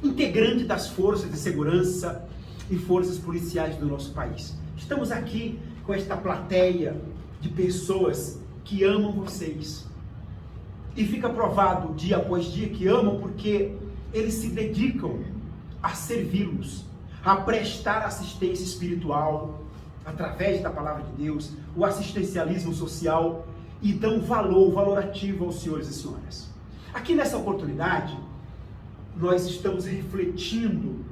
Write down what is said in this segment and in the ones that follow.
integrante das forças de segurança e forças policiais do nosso país. Estamos aqui com esta plateia de pessoas que amam vocês. E fica provado dia após dia que amam porque eles se dedicam a servi-los, a prestar assistência espiritual através da palavra de Deus, o assistencialismo social, e dão valorativo aos senhores e senhoras. Aqui nessa oportunidade, nós estamos refletindo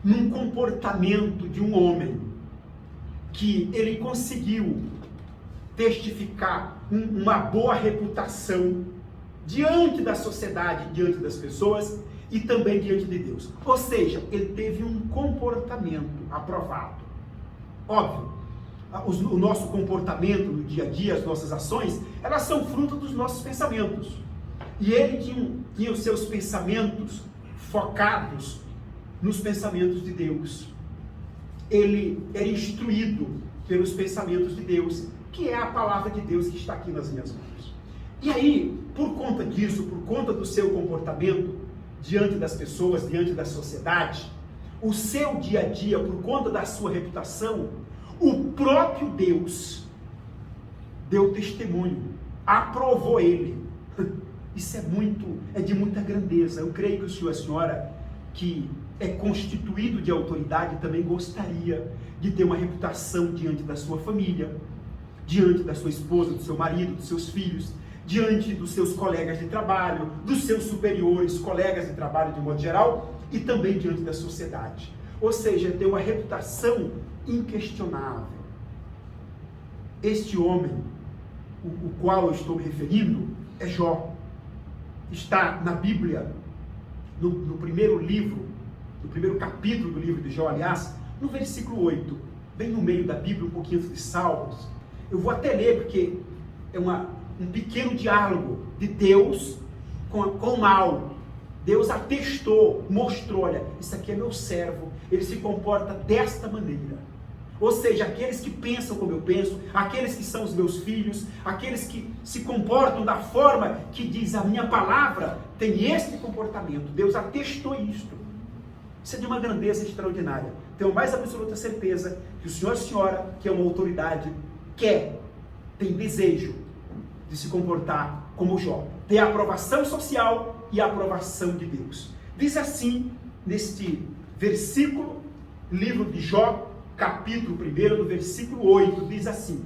num comportamento de um homem que ele conseguiu testificar uma boa reputação diante da sociedade, diante das pessoas e também diante de Deus. Ou seja, ele teve um comportamento aprovado. Óbvio, o nosso comportamento no dia a dia, as nossas ações, elas são fruto dos nossos pensamentos. E ele tinha os seus pensamentos focados nos pensamentos de Deus. Ele era instruído pelos pensamentos de Deus, que é a palavra de Deus que está aqui nas minhas mãos. E aí, por conta disso, por conta do seu comportamento diante das pessoas, diante da sociedade, o seu dia a dia, por conta da sua reputação, o próprio Deus deu testemunho, aprovou ele. Isso é de muita grandeza. Eu creio que o senhor e a senhora, que é constituído de autoridade, também gostaria de ter uma reputação diante da sua família, diante da sua esposa, do seu marido, dos seus filhos, diante dos seus colegas de trabalho, dos seus superiores, colegas de trabalho de modo geral, e também diante da sociedade. Ou seja, ter uma reputação inquestionável. Este homem, o qual eu estou me referindo, é Jó. Está na Bíblia, no primeiro livro, no primeiro capítulo do livro de Jó, aliás, no versículo 8, bem no meio da Bíblia, um pouquinho antes de Salmos. Eu vou até ler, porque é um pequeno diálogo de Deus com o mal. Deus atestou, mostrou, olha, isso aqui é meu servo, ele se comporta desta maneira. Ou seja, aqueles que pensam como eu penso, aqueles que são os meus filhos, aqueles que se comportam da forma que diz a minha palavra, tem este comportamento. Deus atestou isto. Isso é de uma grandeza extraordinária. Tenho mais absoluta certeza que o senhor e a senhora, que é uma autoridade, tem desejo de se comportar como Jó. Tem a aprovação social e a aprovação de Deus. Diz assim, neste versículo, livro de Jó, capítulo 1, no versículo 8, diz assim: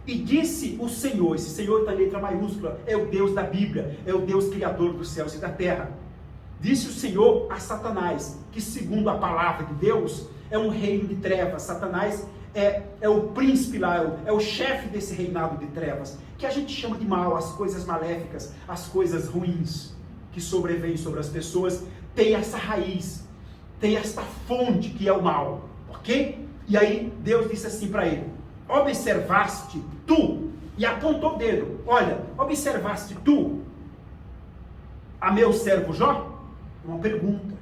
e disse o Senhor, esse Senhor está em letra maiúscula, é o Deus da Bíblia, é o Deus criador dos céus e da terra. Disse o Senhor a Satanás, que segundo a palavra de Deus, é um reino de trevas. Satanás é o príncipe lá, é o chefe desse reinado de trevas, que a gente chama de mal, as coisas maléficas, as coisas ruins que sobrevêm sobre as pessoas, tem essa raiz, tem esta fonte que é o mal, ok? E aí Deus disse assim para ele: observaste tu, e apontou o dedo, olha, observaste tu a meu servo Jó? Uma pergunta.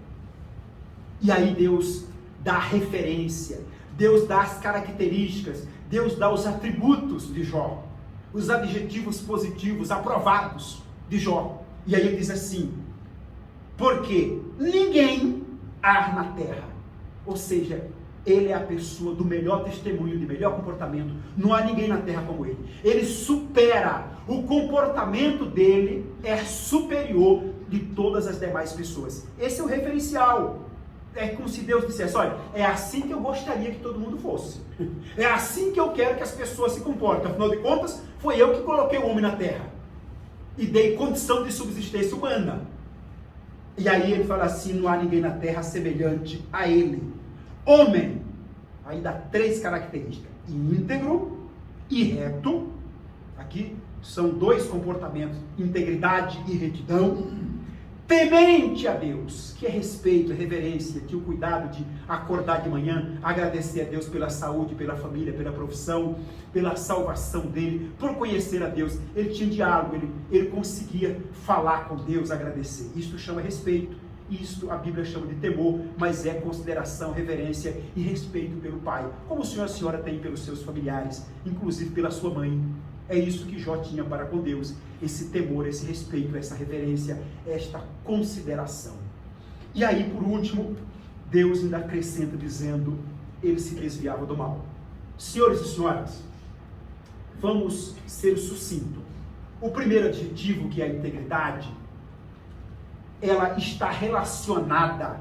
E aí Deus dá a referência, Deus dá as características, Deus dá os atributos de Jó, os adjetivos positivos, aprovados de Jó. E aí ele diz assim: porque ninguém há na terra. Ou seja, ele é a pessoa do melhor testemunho, de melhor comportamento. Não há ninguém na terra como ele. Ele supera, o comportamento dele é superior de todas as demais pessoas. Esse é o referencial. É como se Deus dissesse: olha, é assim que eu gostaria que todo mundo fosse. É assim que eu quero que as pessoas se comportem. Afinal de contas, foi eu que coloquei o homem na terra e dei condição de subsistência humana. E aí ele fala assim: não há ninguém na terra semelhante a ele. Homem, aí dá 3 características: íntegro e reto. Aqui são 2 comportamentos: integridade e retidão. Temente a Deus, que é respeito, reverência, tinha o cuidado de acordar de manhã, agradecer a Deus pela saúde, pela família, pela profissão, pela salvação dele, por conhecer a Deus. Ele tinha diálogo, ele conseguia falar com Deus, agradecer. Isto chama respeito, isto a Bíblia chama de temor, mas é consideração, reverência e respeito pelo pai, como o senhor e a senhora tem pelos seus familiares, inclusive pela sua mãe. É isso que Jó tinha para com Deus, esse temor, esse respeito, essa reverência, esta consideração. E aí, por último, Deus ainda acrescenta dizendo, ele se desviava do mal. Senhores e senhoras, vamos ser sucinto. O primeiro adjetivo, que é a integridade, ela está relacionada,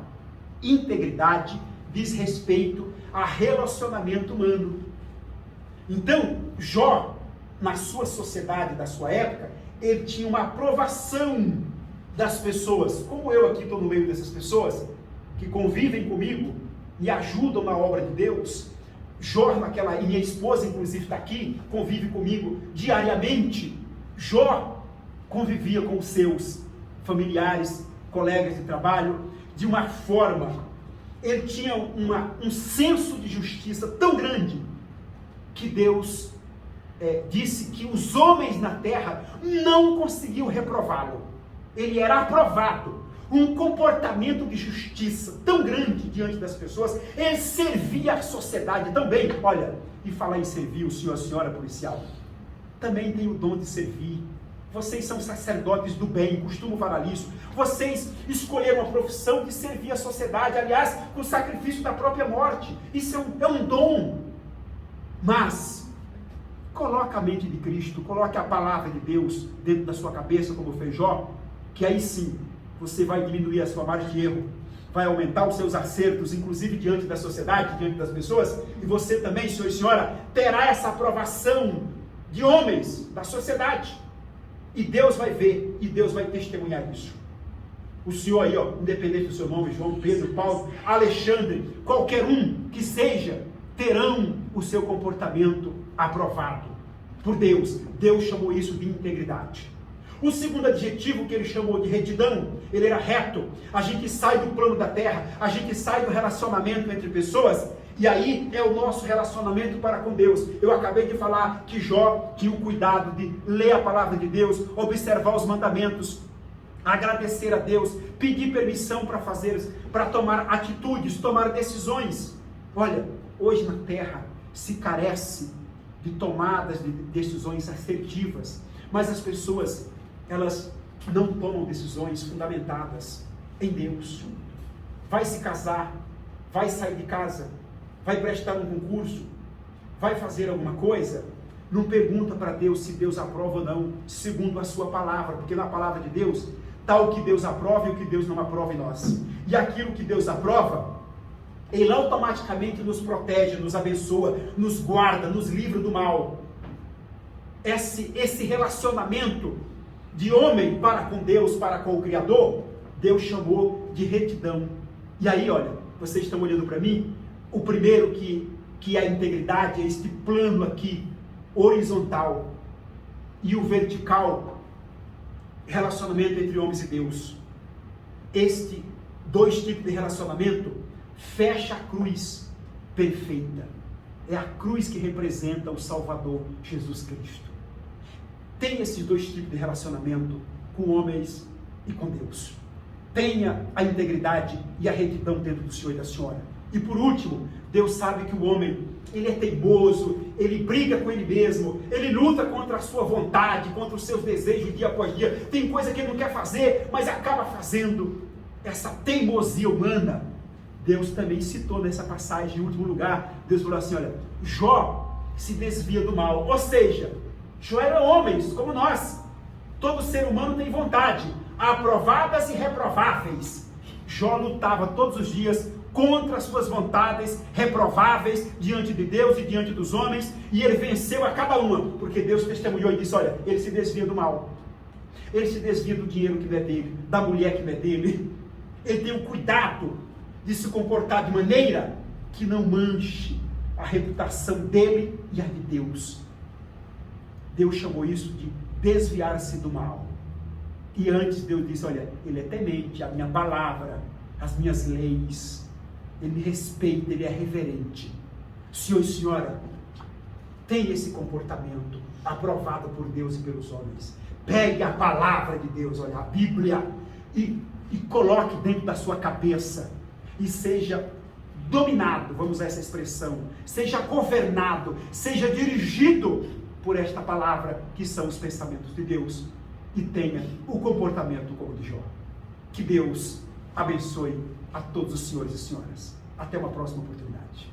integridade diz respeito a relacionamento humano. Então, Jó, na sua sociedade, da sua época, ele tinha uma aprovação das pessoas. Como eu aqui estou no meio dessas pessoas, que convivem comigo e ajudam na obra de Deus, Jó, e minha esposa inclusive está aqui, convive comigo diariamente. Jó convivia com os seus familiares, colegas de trabalho, de uma forma, ele tinha um senso de justiça tão grande, que Deus disse que os homens na terra não conseguiam reprová-lo. Ele era aprovado. Um comportamento de justiça tão grande diante das pessoas, ele servia a sociedade também. Olha, e falar em servir, o senhor, a senhora policial, também tem o dom de servir. Vocês são sacerdotes do bem, costumo falar isso. Vocês escolheram a profissão de servir a sociedade, aliás, com o sacrifício da própria morte. Isso é um dom. Mas, coloque a mente de Cristo, coloque a palavra de Deus dentro da sua cabeça, como fez Jó, que aí sim, você vai diminuir a sua margem de erro, vai aumentar os seus acertos, inclusive diante da sociedade, diante das pessoas, e você também, senhor e senhora, terá essa aprovação de homens, da sociedade, e Deus vai ver, e Deus vai testemunhar isso. O senhor aí, independente do seu nome, João, Pedro, Paulo, Alexandre, qualquer um que seja, terão o seu comportamento aprovado por Deus. Deus chamou isso de integridade. O segundo adjetivo que ele chamou de retidão, ele era reto. A gente sai do plano da terra, a gente sai do relacionamento entre pessoas, e aí é o nosso relacionamento para com Deus. Eu acabei de falar que Jó tinha o cuidado de ler a palavra de Deus, observar os mandamentos, agradecer a Deus, pedir permissão para tomar atitudes, tomar decisões. Olha, hoje na terra se carece de tomadas de decisões assertivas, mas as pessoas, elas não tomam decisões fundamentadas em Deus. Vai se casar, vai sair de casa, vai prestar um concurso, vai fazer alguma coisa, não pergunta para Deus se Deus aprova ou não, segundo a sua palavra, porque na palavra de Deus está o que Deus aprova e o que Deus não aprova em nós. E aquilo que Deus aprova, Ele automaticamente nos protege, nos abençoa, nos guarda, nos livra do mal. Esse relacionamento de homem para com Deus, para com o Criador, Deus chamou de retidão. E aí, olha, vocês estão olhando para mim, o primeiro que é a integridade é este plano aqui, horizontal, e o vertical, relacionamento entre homens e Deus. Este dois tipos de relacionamento fecha a cruz perfeita. É a cruz que representa o Salvador Jesus Cristo. Tenha esses dois tipos de relacionamento com homens e com Deus. Tenha a integridade e a retidão dentro do Senhor e da Senhora. E por último, Deus sabe que o homem, ele é teimoso, ele briga com ele mesmo, ele luta contra a sua vontade, contra os seus desejos dia após dia. Tem coisa que ele não quer fazer, mas acaba fazendo. Essa teimosia humana, Deus também citou nessa passagem, em último lugar. Deus falou assim, olha, Jó se desvia do mal. Ou seja, Jó era homens como nós. Todo ser humano tem vontade, aprovadas e reprováveis. Jó lutava todos os dias contra as suas vontades reprováveis diante de Deus e diante dos homens, e ele venceu a cada uma, porque Deus testemunhou e disse, olha, ele se desvia do mal, ele se desvia do dinheiro que não é dele, da mulher que não é dele, ele tem o cuidado de se comportar de maneira que não manche a reputação dele e a de Deus. Deus chamou isso de desviar-se do mal. E antes Deus disse, olha, ele é temente, a minha palavra, as minhas leis, ele me respeita, ele é reverente. Senhor e senhora, tenha esse comportamento aprovado por Deus e pelos homens. Pegue a palavra de Deus, olha, a Bíblia, e coloque dentro da sua cabeça, e seja dominado, vamos usar essa expressão, seja governado, seja dirigido por esta palavra, que são os pensamentos de Deus, e tenha o comportamento como o de Jó. Que Deus abençoe a todos os senhores e senhoras. Até uma próxima oportunidade.